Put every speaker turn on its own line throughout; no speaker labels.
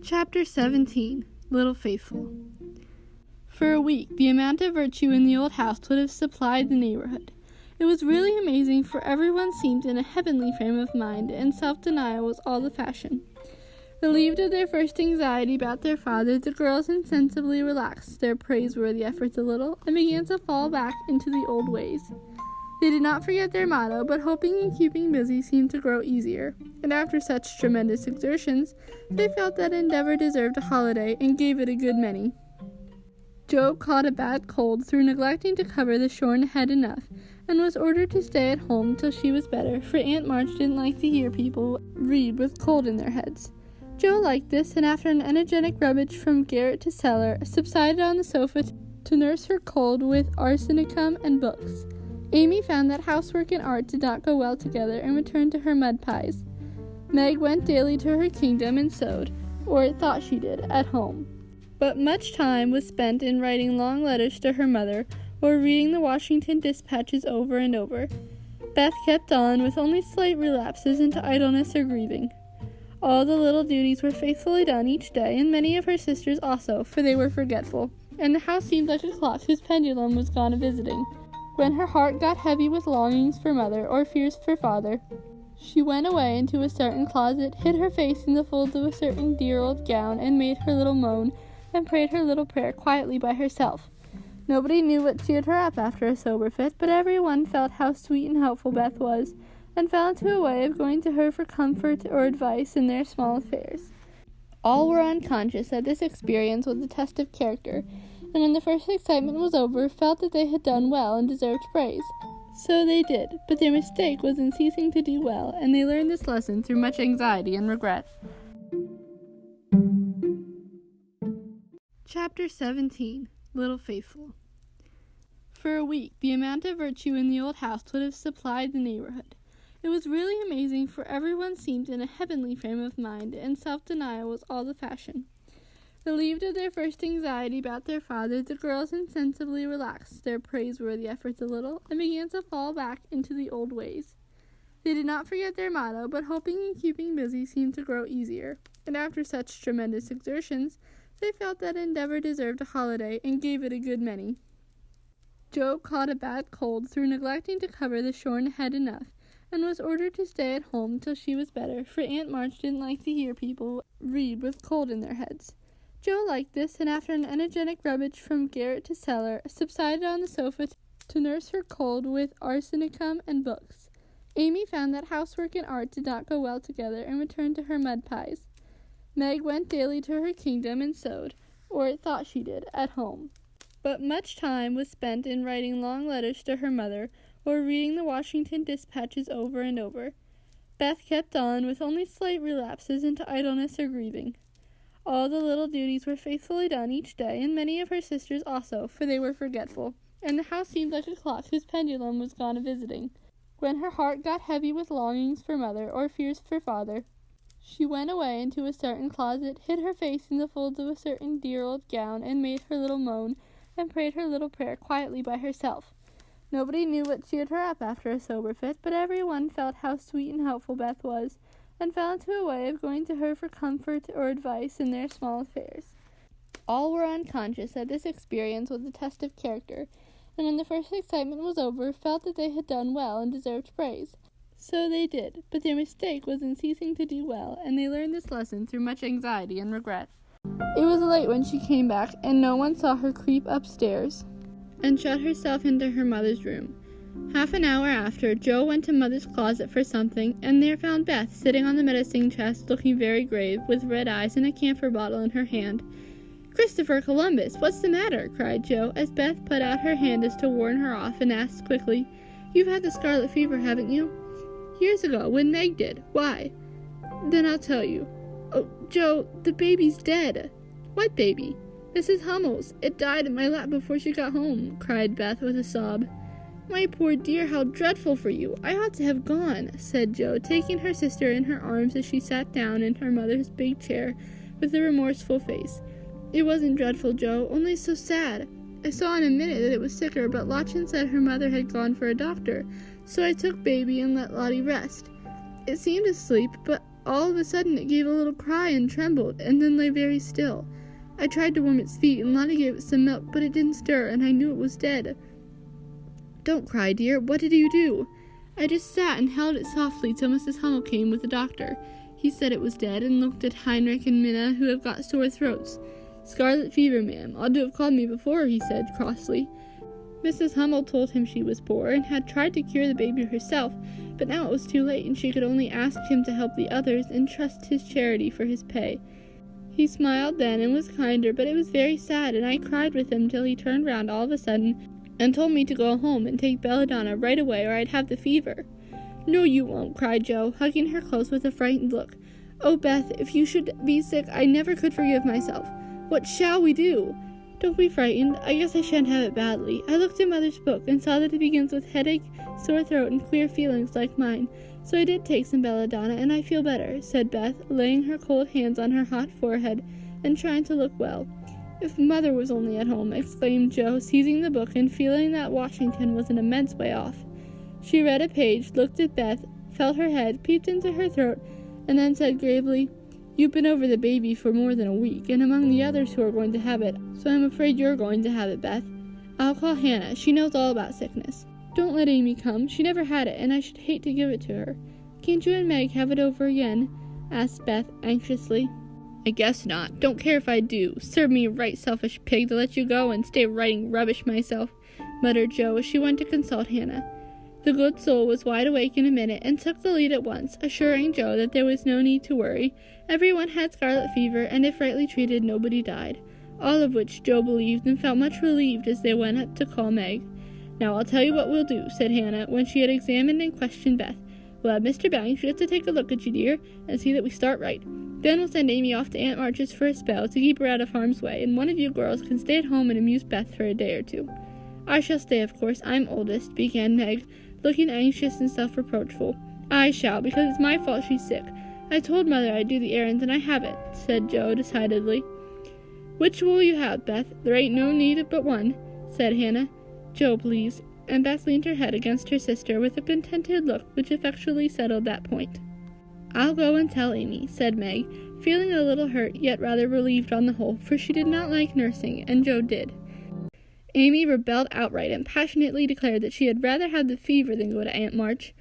Chapter 17. Little Faithful. For a week, the amount of virtue in the old house would have supplied the neighborhood. It was really amazing, for everyone seemed in a heavenly frame of mind, and self-denial was all the fashion. Relieved of their first anxiety about their father, the girls insensibly relaxed their praiseworthy efforts a little, and began to fall back into the old ways. They did not forget their motto, but hoping and keeping busy seemed to grow easier, and after such tremendous exertions, they felt that endeavor deserved a holiday, and gave it a good many. Joe caught a bad cold through neglecting to cover the shorn head enough, and was ordered to stay at home till she was better, for Aunt March didn't like to hear people read with cold in their heads. Joe liked this, and after an energetic rummage from garret to cellar, subsided on the sofa to nurse her cold with arsenicum and books. Amy found that housework and art did not go well together, and returned to her mud pies. Meg went daily to her kingdom and sewed, or thought she did, at home. But much time was spent in writing long letters to her mother, or reading the Washington dispatches over and over. Beth kept on, with only slight relapses into idleness or grieving. All the little duties were faithfully done each day, and many of her sisters also, for they were forgetful, and the house seemed like a clock whose pendulum was gone a-visiting. When her heart got heavy with longings for mother, or fears for father, she went away into a certain closet, hid her face in the folds of a certain dear old gown, and made her little moan, and prayed her little prayer quietly by herself. Nobody knew what cheered her up after a sober fit, but every one felt how sweet and helpful Beth was, and fell into a way of going to her for comfort or advice in their small affairs. All were unconscious that this experience was a test of character, and when the first excitement was over, felt that they had done well and deserved praise. So they did, but their mistake was in ceasing to do well, and they learned this lesson through much anxiety and regret. Chapter 17. Little Faithful. For a week, the amount of virtue in the old house would have supplied the neighborhood. It was really amazing, for everyone seemed in a heavenly frame of mind, and self-denial was all the fashion. Relieved of their first anxiety about their father, the girls insensibly relaxed their praiseworthy efforts a little, and began to fall back into the old ways. They did not forget their motto, but hoping and keeping busy seemed to grow easier, and after such tremendous exertions, they felt that endeavor deserved a holiday, and gave it a good many. Joe caught a bad cold through neglecting to cover the shorn head enough, and was ordered to stay at home till she was better, for Aunt March didn't like to hear people read with cold in their heads. Joe liked this, and after an energetic rummage from garret to cellar, subsided on the sofa to nurse her cold with arsenicum and books. Amy found that housework and art did not go well together, and returned to her mud pies. Meg went daily to her kingdom and sewed, or thought she did, at home. But much time was spent in writing long letters to her mother, or reading the Washington dispatches over and over. Beth kept on, with only slight relapses into idleness or grieving. All the little duties were faithfully done each day, and many of her sisters also, for they were forgetful, and the house seemed like a clock whose pendulum was gone a-visiting. When her heart got heavy with longings for mother, or fears for father, she went away into a certain closet, hid her face in the folds of a certain dear old gown, and made her little moan, and prayed her little prayer quietly by herself. Nobody knew what cheered her up after a sober fit, but every one felt how sweet and helpful Beth was, and fell into a way of going to her for comfort or advice in their small affairs. All were unconscious that this experience was a test of character, and when the first excitement was over, felt that they had done well and deserved praise. So they did, but their mistake was in ceasing to do well, and they learned this lesson through much anxiety and regret. It was late when she came back, and no one saw her creep upstairs and shut herself into her mother's room. Half an hour after, Joe went to Mother's closet for something, and there found Beth sitting on the medicine chest, looking very grave, with red eyes and a camphor bottle in her hand. "Christopher Columbus, what's the matter?" cried Joe, as Beth put out her hand as to warn her off, and asked quickly, "You've had the scarlet fever, haven't you?" "Years ago, when Meg did. Why?" "Then I'll tell you. Oh, Joe, the baby's dead." "What baby?" "Mrs. Hummel's. It died in my lap before she got home," cried Beth with a sob. "My poor dear, how dreadful for you. I ought to have gone," said Joe, taking her sister in her arms as she sat down in her mother's big chair with a remorseful face. "It wasn't dreadful, Joe, only so sad. I saw in a minute that it was sicker, but Lottchen said her mother had gone for a doctor, so I took baby and let Lottie rest. It seemed asleep, but all of a sudden it gave a little cry and trembled, and then lay very still. I tried to warm its feet, and Lottie gave it some milk, but it didn't stir, and I knew it was dead." "Don't cry, dear. What did you do?" "I just sat and held it softly till Mrs. Hummel came with the doctor. He said it was dead, and looked at Heinrich and Minna, who have got sore throats. 'Scarlet fever, ma'am. Ought to have called me before,' he said crossly. Mrs. Hummel told him she was poor, and had tried to cure the baby herself, but now it was too late, and she could only ask him to help the others, and trust his charity for his pay. He smiled then, and was kinder, but it was very sad, and I cried with him till he turned round all of a sudden, and told me to go home and take Belladonna right away, or I'd have the fever." "No, you won't," cried Joe, hugging her close with a frightened look. "Oh, Beth, if you should be sick, I never could forgive myself. What shall we do?" "Don't be frightened. I guess I shan't have it badly. I looked in Mother's book and saw that it begins with headache, sore throat, and queer feelings like mine. So I did take some Belladonna, and I feel better," said Beth, laying her cold hands on her hot forehead and trying to look well. "If Mother was only at home," exclaimed Joe, seizing the book and feeling that Washington was an immense way off. She read a page, looked at Beth, felt her head, peeped into her throat, and then said gravely, "You've been over the baby for more than a week, and among the others who are going to have it, so I'm afraid you're going to have it, Beth. I'll call Hannah. She knows all about sickness. Don't let Amy come. She never had it, and I should hate to give it to her." "Can't you and Meg have it over again?" asked Beth anxiously. "I guess not. Don't care if I do. Serve me right, selfish pig, to let you go and stay writing rubbish myself," muttered Joe as she went to consult Hannah. The good soul was wide awake in a minute, and took the lead at once, assuring Joe that there was no need to worry. Everyone had scarlet fever, and if rightly treated, nobody died. All of which Joe believed, and felt much relieved as they went up to call Meg. "Now I'll tell you what we'll do," said Hannah, when she had examined and questioned Beth. "We'll have Mr. Banks just to take a look at you, dear, and see that we start right. Then we'll send Amy off to Aunt March's for a spell to keep her out of harm's way, and one of you girls can stay at home and amuse Beth for a day or two." "I shall stay, of course. I'm oldest," began Meg, looking anxious and self-reproachful. "I shall, because it's my fault she's sick. I told Mother I'd do the errands, and I haven't," said Joe decidedly. "Which will you have, Beth? There ain't no need but one," said Hannah. "Joe, please," and Beth leaned her head against her sister with a contented look which effectually settled that point. "I'll go and tell Amy," said Meg, feeling a little hurt, yet rather relieved on the whole, for she did not like nursing, and Joe did. Amy rebelled outright, and passionately declared that she had rather have the fever than go to Aunt March.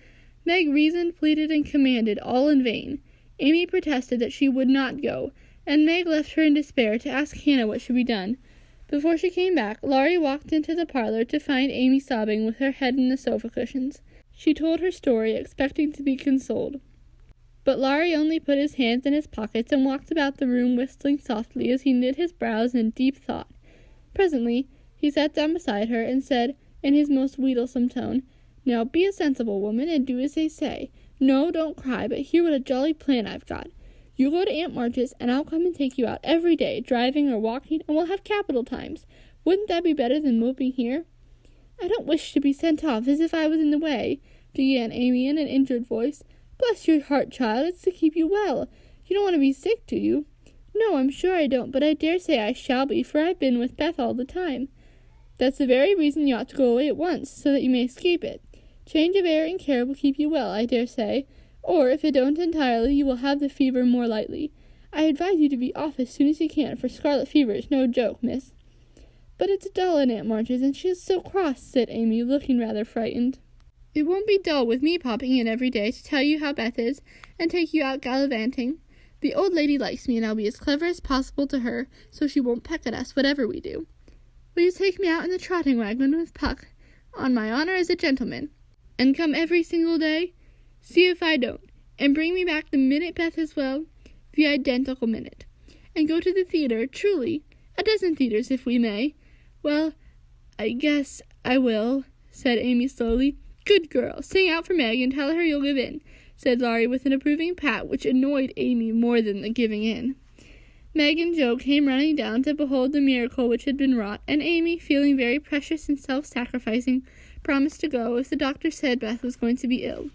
Meg reasoned, pleaded, and commanded, all in vain. Amy protested that she would not go, and Meg left her in despair to ask Hannah what should be done. Before she came back, Laurie walked into the parlor to find Amy sobbing with her head in the sofa cushions. She told her story, expecting to be consoled. But Laurie only put his hands in his pockets and walked about the room whistling softly as he knit his brows in deep thought. Presently, he sat down beside her and said, in his most wheedlesome tone, "Now be a sensible woman and do as they say. No, don't cry, but hear what a jolly plan I've got. You go to Aunt March's, and I'll come and take you out every day, driving or walking, and we'll have capital times. Wouldn't that be better than moping here?" "I don't wish to be sent off as if I was in the way," began Amy in an injured voice. "Bless your heart, child, it's to keep you well. You don't want to be sick, do you?" "No, I'm sure I don't, but I dare say I shall be, for I've been with Beth all the time." "That's the very reason you ought to go away at once, so that you may escape it. Change of air and care will keep you well, I dare say, or if it don't entirely, you will have the fever more lightly. I advise you to be off as soon as you can, for scarlet fever is no joke, miss." "But it's dull at Aunt March's, and she is so cross," said Amy, looking rather frightened. "It won't be dull with me popping in every day to tell you how Beth is, and take you out gallivanting. The old lady likes me, and I'll be as clever as possible to her, so she won't peck at us, whatever we do. Will you take me out in the trotting wagon with Puck, on my honor as a gentleman, and come every single day? See if I don't, and bring me back the minute Beth is well, the identical minute. And go to the theater, truly, a dozen theaters if we may." "Well, I guess I will," said Amy slowly. "Good girl. Sing out for Meg and tell her you'll give in," said Laurie with an approving pat which annoyed Amy more than the giving in. Meg and Joe came running down to behold the miracle which had been wrought, and Amy, feeling very precious and self-sacrificing, promised to go if the doctor said Beth was going to be ill.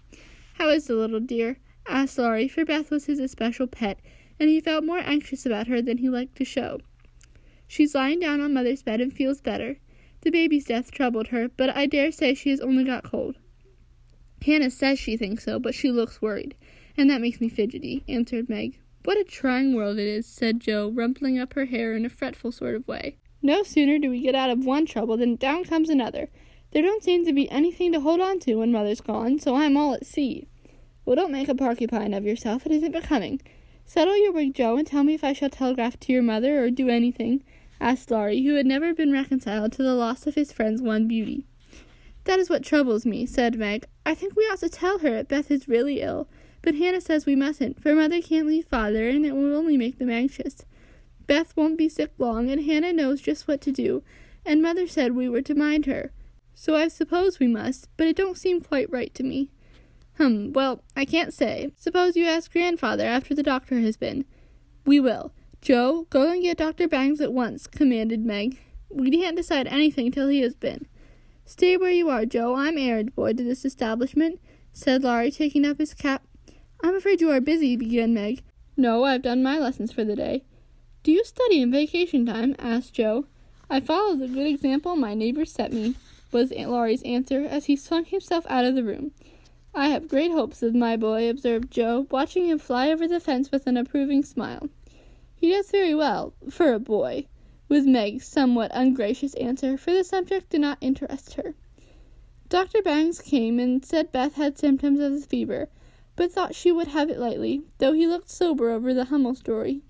"How is the little dear?" asked Laurie, for Beth was his especial pet, and he felt more anxious about her than he liked to show. "She's lying down on Mother's bed and feels better. The baby's death troubled her, but I dare say she has only got cold. Hannah says she thinks so, but she looks worried, and that makes me fidgety," answered Meg. "What a trying world it is," said Jo, rumpling up her hair in a fretful sort of way. "No sooner do we get out of one trouble than down comes another. There don't seem to be anything to hold on to when Mother's gone, so I'm all at sea." "Well, don't make a porcupine of yourself. It isn't becoming. Settle your wig, Jo, and tell me if I shall telegraph to your mother or do anything," asked Laurie, who had never been reconciled to the loss of his friend's one beauty. "That is what troubles me," said Meg. "I think we ought to tell her Beth is really ill, but Hannah says we mustn't, for Mother can't leave Father, and it will only make them anxious. Beth won't be sick long, and Hannah knows just what to do, and Mother said we were to mind her. So I suppose we must, but it don't seem quite right to me." Well, I can't say. Suppose you ask Grandfather after the doctor has been." "We will. Jo, go and get Dr. Bangs at once," commanded Meg. "We can't decide anything till he has been." "Stay where you are, Jo. I'm errand boy to this establishment," said Laurie, taking up his cap. "I'm afraid you are busy," began Meg. "No, I've done my lessons for the day." "Do you study in vacation time?" asked Jo. "I follow the good example my neighbors set me," was Laurie's answer as he swung himself out of the room. "I have great hopes of my boy," observed Jo, watching him fly over the fence with an approving smile. "He does very well, for a boy," was Meg's somewhat ungracious answer, for the subject did not interest her. Dr. Bangs came and said Beth had symptoms of the fever, but thought she would have it lightly, though he looked sober over the Hummel story.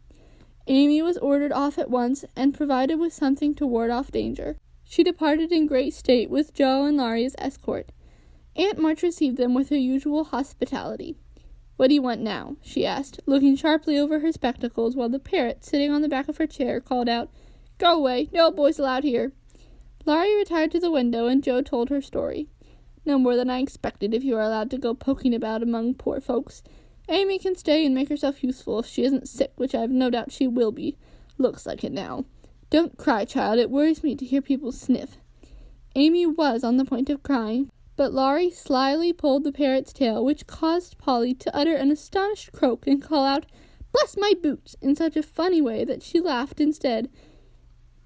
Amy was ordered off at once, and provided with something to ward off danger. She departed in great state, with Jo and Laurie as escort. Aunt March received them with her usual hospitality. "What do you want now?" she asked, looking sharply over her spectacles, while the parrot, sitting on the back of her chair, called out, "Go away, no boys allowed here." Laurie retired to the window, and Jo told her story. "No more than I expected, if you are allowed to go poking about among poor folks. Amy can stay and make herself useful if she isn't sick, which I have no doubt she will be. Looks like it now. Don't cry, child, it worries me to hear people sniff." Amy was on the point of crying, but Laurie slyly pulled the parrot's tail, which caused Polly to utter an astonished croak and call out, "Bless my boots!" in such a funny way that she laughed instead.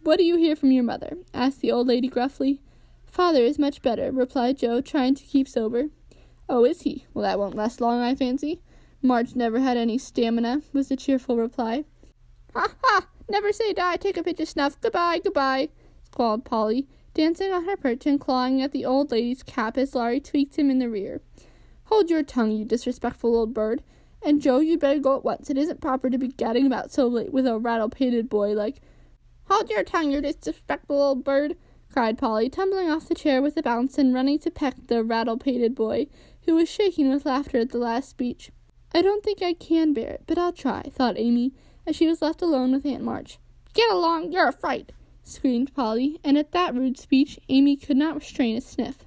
"What do you hear from your mother?" asked the old lady gruffly. "Father is much better," replied Jo, trying to keep sober. "Oh, is he? Well, that won't last long, I fancy. Marge never had any stamina," was the cheerful reply. "Ha, ha! Never say die, take a pinch of snuff. Goodbye, goodbye," squalled Polly, dancing on her perch and clawing at the old lady's cap as Laurie tweaked him in the rear. "Hold your tongue, you disrespectful old bird. And Jo, you'd better go at once. It isn't proper to be gadding about so late with a rattle-pated boy like—" "Hold your tongue, you disrespectful old bird," cried Polly, tumbling off the chair with a bounce and running to peck the rattle-pated boy, who was shaking with laughter at the last speech. "I don't think I can bear it, but I'll try," thought Amy, as she was left alone with Aunt March. "Get along, you're a fright!" screamed Polly, and at that rude speech Amy could not restrain a sniff.